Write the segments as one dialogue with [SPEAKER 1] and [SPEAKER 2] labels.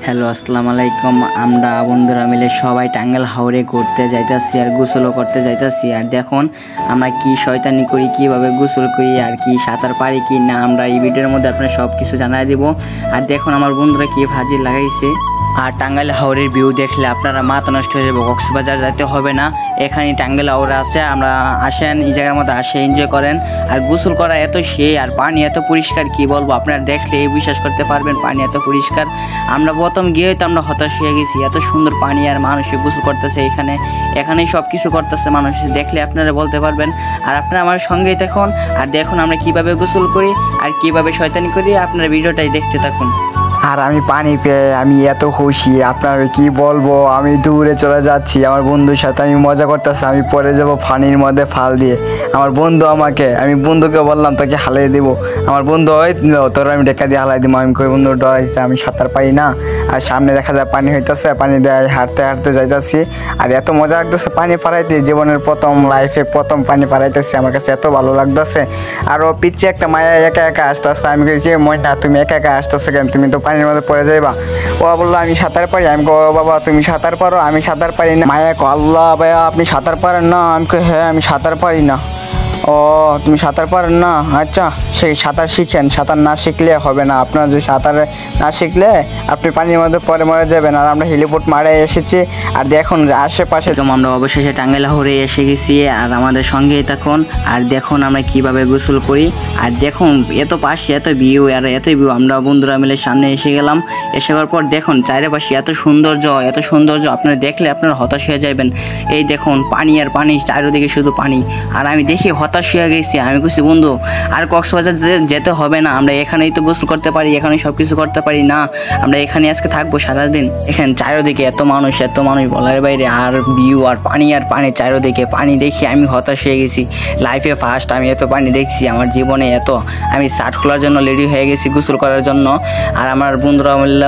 [SPEAKER 1] Hello আসসালামু আলাইকুম। আমরা বন্ধুরা মিলে সবাই টাঙ্গাইল হাওরে ঘুরতে যাইতাছি আর গোসলও করতে যাইতাছি। আর দেখুন আমরা কি শয়তানি করি, কিভাবে গোসল করি আর কি সাঁতার পারি কি না, আমরা এই ভিডিওর মধ্যে আপনার সব কিছু জানাই দেব। আর দেখুন আমার বন্ধুরা কি হাজির লাগাইছে। আর টাঙ্গাইল হাওরের ভিউ দেখলে আপনারা মাথা নষ্ট হয়ে যাবে, কক্সবাজার যেতে হবে না, এখানে টাঙ্গাইল হাওর আছে। আমরা আসেন এই জায়গার মধ্যে আসে এনজয় করেন। আর গোসল করা এত আর পানি এত পরিষ্কার কি বলবো, আপনারা দেখলে বিশ্বাস করতে পারবেন পানি এত পরিষ্কার। আমরা প্রথম গিয়ে তো আমরা হতাশ হয়ে গেছি, এত সুন্দর পানি আর মানুষে গোসল করতেছে এখানেই সব কিছু করতেছে মানুষ, দেখলে আপনারা বলতে পারবেন। আর আপনারা আমার সঙ্গেই থাকুন আর দেখুন আমরা কিভাবে গোসল করি আর কিভাবে শয়তানি করি, আপনারা ভিডিওটাই দেখতে থাকুন।
[SPEAKER 2] আর আমি পানি পেয়ে আমি এত খুশি, আপনার কি বলবো। আমি দূরে চলে যাচ্ছি, আমার বন্ধুর সাথে আমি মজা করতেছি, আমি পরে যাব পানির মধ্যে ফাল দিয়ে। আমার বন্ধু আমি বন্ধুকে বললাম তোকে হালিয়ে দেবো, আমার বন্ধু ওই তোর আমি ডেকা দিয়ে হালাই দিব। আমি কই বন্ধু ডরাইছে, আমি সাঁতার পারি না। আর সামনে দেখা যায় পানি হইতেছে, পানি দেয় হাঁটতে হাঁটতে যাইতেছি। আর এত মজা লাগতেছে পানি পাড়াইতে, জীবনের লাইফে প্রথম পানি পাড়াইতেছি, আমার কাছে এত ভালো লাগতেছে। আর ও পিচ্ছে একটা মায়া একা একা আসতেছে, আমি কি ময়না তুমি একা একা আসতেছে কেন, তুমি তো পানির মধ্যে পড়ে যাইবা। ও বললো আমি সাঁতার পারি। আমি কো বাবা তুমি সাঁতার পারো, আমি সাঁতার পারি না। মায়া কো আল্লাহ ভাইয়া আপনি সাঁতার পারেন না। আমি কই হ্যাঁ আমি সাঁতার পারি না। ও তুমি সাঁতার পারেন না, আচ্ছা সেই সাঁতার শিখেন, সাঁতার না শিখলে হবে না। আপনার যদি সাঁতার না শিখলে আপনি পানির মধ্যে পরে মরে যাবেন। আর আমরা হেলিপোর্ট মারে এসেছি, আর দেখুন আশেপাশে
[SPEAKER 1] আমরা অবশেষে টাঙ্গাইল হাওরে এসে গেছি। আর আমাদের সঙ্গেই থাকুন আর দেখুন আমরা কিভাবে গোসল করি। আর দেখুন এত পাশে এত ভিউ, আর এত ভিউ, আমরা বন্ধুরা মিলে সামনে এসে গেলাম। এসে যাওয়ার পর দেখুন চারিপাশে এত সৌন্দর্য আপনারা দেখলে আপনারা হতাশ হয়ে যাবেন। এই দেখুন পানি আর পানি, চারিদিকে শুধু পানি। আর আমি দেখি হতাশ হয়ে গেছি, আমি বলছি বন্ধু আর কক্সবাজার যেতে হবে না, আমরা এখানেই তো গোসল করতে পারি, এখানেই সব কিছু করতে পারি না, আমরা এখানে আজকে থাকবো সারাদিন। এখানে চারিদিকে এত মানুষ বলার বাইরে। আর ভিউ আর পানি চারিদিকে পানি দেখি আমি হতাশ হয়ে গেছি। লাইফে ফার্স্ট আমি এত পানি দেখছি আমার জীবনে। আমি শার্ট খোলার জন্য রেডি হয়ে গেছি গোসল করার জন্য। আর আমার বন্ধুরা বলল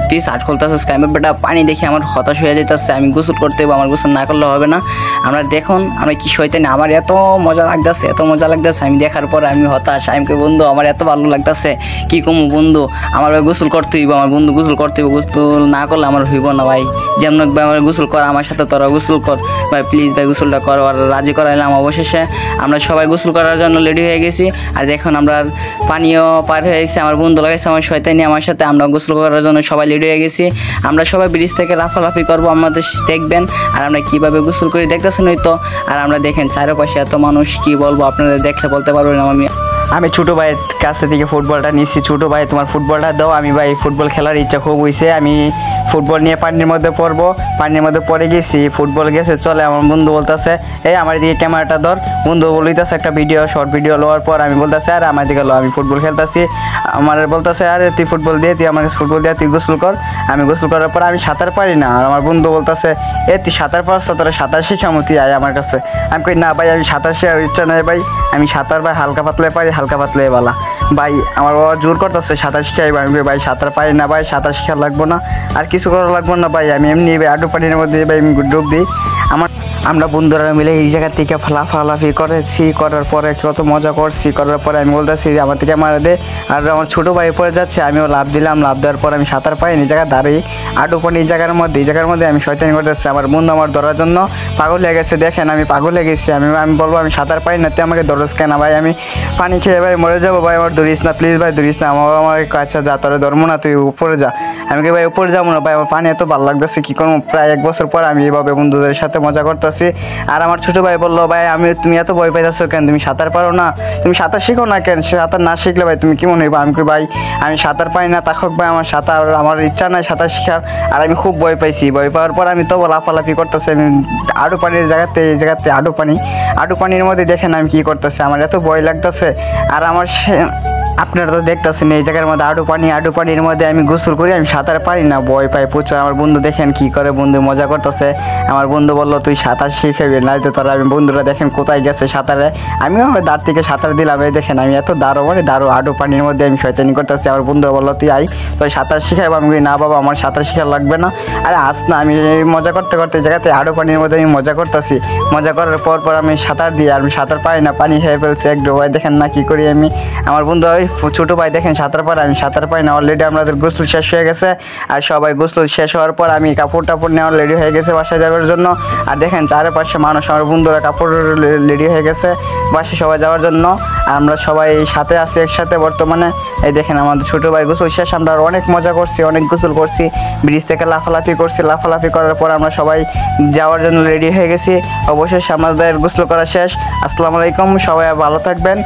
[SPEAKER 1] তুই শার্ট খুলতেছিস আমি বেটা, পানি দেখে আমার হতাশ হয়ে যেতেছে, আমি গোসল করতে হবে, আমার গোসল না করলে হবে না। আমরা দেখুন আমরা কি শয়তানি, আমার এত মজা লাগতেছে আমি দেখার পর আমি হতাশ। আমি কই বন্ধু আমার এত ভালো লাগতেছে কি কমু বন্ধু, আমার গোসল করতে হইব, আমার বন্ধু গোসল করতে হইব, গোসল না করলে আমার হইব না ভাই। যেমন ভাই আমার গোসল কর, আমার সাথে তোরা গোসল কর ভাই, প্লিজ ভাই গোসলটা কর। আর রাজি করাইলাম। অবশেষে আমরা সবাই গোসল করার জন্য রেডি হয়ে গেছি। আর দেখুন আমরা পানিও পার হয়ে গেছি, আমার বন্ধু লাগাইছে আমার শয়তানি আমার সাথে, আমরা গোসল করার জন্য সবাই রেডি হয়ে গেছি। আমরা সবাই ব্রিজ থেকে লাফালাফি করবো, আমাদের দেখবেন। আর আমরা কিভাবে গোসল করি দেখতেছেন হয়তো। আর আমরা দেখেন চারপাশে এত মানুষ, কি বলবো আপনাদের দেখলে বলতে পারবেন। আমি ছোটো ভাইয়ের কাছে থেকে ফুটবলটা নিচ্ছি, ছোটো ভাই তোমার ফুটবলটা দাও। আমি ভাই ফুটবল খেলার ইচ্ছা খুব হয়েছে, আমি ফুটবল নিয়ে পানির মধ্যে পড়ে গেছি, ফুটবল গেছে চলে। আমার বন্ধু বলতেছে এই আমার দিকে ক্যামেরাটা ধর, বন্ধু বলতেছে একটা শর্ট ভিডিও লওয়ার পর আমি বলতেছে আর আমার দিকে লো, আমি ফুটবল খেলতেছি। আমার বলতেছে আরে তুই ফুটবল দিয়ে তুই গোসল কর। আমি গোসল করার পর আমি সাঁতার পারি না। আর আমার বন্ধু বলতেছে তুই সাঁতার পারছ, তোরা সাঁতার শিখামো, তুই আয় আমার কাছে। আমি কই না ভাই আমি সাঁতার শেখার ইচ্ছা নেই ভাই, আমি সাঁতার ভাই হালকা পাতলে পারি, হালকা পাতলে বালা ভাই। আমার বাবা জোর করতেছে সাঁতার শিখাইব। আমি ভাই সাঁতার পারি না ভাই, সাঁতার শিখা লাগবো না, আর কিছু করা লাগবো না ভাই, আমি এমনি আডু পানির মধ্যে ভাই আমি ডুব দিই। আমরা বন্ধুরা মিলে এই জায়গা থেকে লাফালাফি করার পরে কত মজা করছি। করার পরে আমি বলতেছি আমার থেকে মারা দে। আর আমার ছোটো ভাই পড়ে যাচ্ছে, আমিও লাভ দিলাম। লাভ দেওয়ার পর আমি সাঁতার পাই এই জায়গায় দাঁড়িয়ে আডু পানি এই জায়গার মধ্যে আমি শয়তানি করতেছি। আমার বন্ধু আমার ধরার জন্য পাগল হয়ে গেছে, দেখেন আমি পাগল হয়ে গেছি। আমি বলবো আমি সাঁতার পাই না, তুই আমাকে ধরস কেন ভাই, আমি পানি খেয়ে ভাই মরে যাবো ভাই, আমার ধরিস না প্লিজ ভাই, ধরিস না। আমার আচ্ছা যা তোরা ধরবো না, তুই উপরে যা। আমি কি ভাই উপরে যাবো না ভাই, আমার পানি এত ভালো লাগতেছে কি করবো। প্রায় 1 বছর পর আমি এইভাবে বন্ধুদের সাথে মজা করতেছি। আর আমার ছোটো ভাই বললো ভাই তুমি এত ভয় পাইতেছো কেন, তুমি সাঁতার পারো না, তুমি সাঁতার শিখো না কেন, সাঁতার না শিখলে ভাই তুমি কেমন হইবা। আমি কই ভাই আমি সাঁতার পাই না, থাকুক ভাই আমার ইচ্ছা নাই সাঁতার শিখার। আর আমি খুব ভয় পাইছি, ভয় পাওয়ার পর আমি তো লাফালাফি করতেছি। আমি আডু পানির এই জায়গাতে আডু পানির মধ্যে দেখেন আমি কি করতেছি, আমার এত ভয় লাগতেছে। আর আপনারা তো দেখতেছেন এই জায়গার মধ্যে আডু পানির মধ্যে আমি গোসল করি, আমি সাঁতার পারি না, ভয় পাই প্রচুর। আমার বন্ধু দেখেন কি করে, বন্ধু মজা করতেছে। আমার বন্ধু বললো তুই সাঁতার শিখাবি না তো তোরা। আমি বন্ধুরা দেখেন কোথায় গেছে সাঁতারে, আমিও দাঁড় থেকে সাঁতার দিলাম। এই দেখেন আমি এত দাঁড়ো আডু পানির মধ্যে আমি শয়তানি করতেছি। আমার বন্ধু বললো তুই আই তুই সাঁতার শিখাবো। আমি না বাবা আমার সাঁতার শিখা লাগবে না, আরে আস না। আমি মজা করতে এই জায়গাতে আডু পানির মধ্যে আমি মজা করতেছি। মজা করার পর আমি সাঁতার দিই, আর আমি সাঁতার পারি না, পানি খেয়ে ফেলছি এক ডোবায়। দেখেন না কি করি আমি। আমার বন্ধু
[SPEAKER 2] ছোট ভাই দেখেন সাঁতার পারে, আমি সাঁতার পারি না। অলরেডি আমাদের গোসল শেষ হয়ে গেছে আর সবাই গোসল শেষ হওয়ার পর আমি কাপড় টাপড় নেওয়া রেডি হয়ে গেছে বাসায় যাওয়ার জন্য। আর দেখেন চারপাশে মানুষ, আমার বন্ধুরা কাপড় রেডি হয়ে গেছে বাসায় সবাই যাওয়ার জন্য। আমরা সবাই সাথে আছি একসাথে বর্তমানে। এই দেখেন আমাদের ছোটো ভাই গোসল শেষ, আমরা আর অনেক মজা করছি, অনেক গোসল করছি, ব্রিজ থেকে লাফালাফি করছি। লাফালাফি করার পর আমরা সবাই যাওয়ার জন্য রেডি হয়ে গেছি। অবশেষে আমাদের গোসল করা শেষ। আসসালামু আলাইকুম, সবাই ভালো থাকবেন।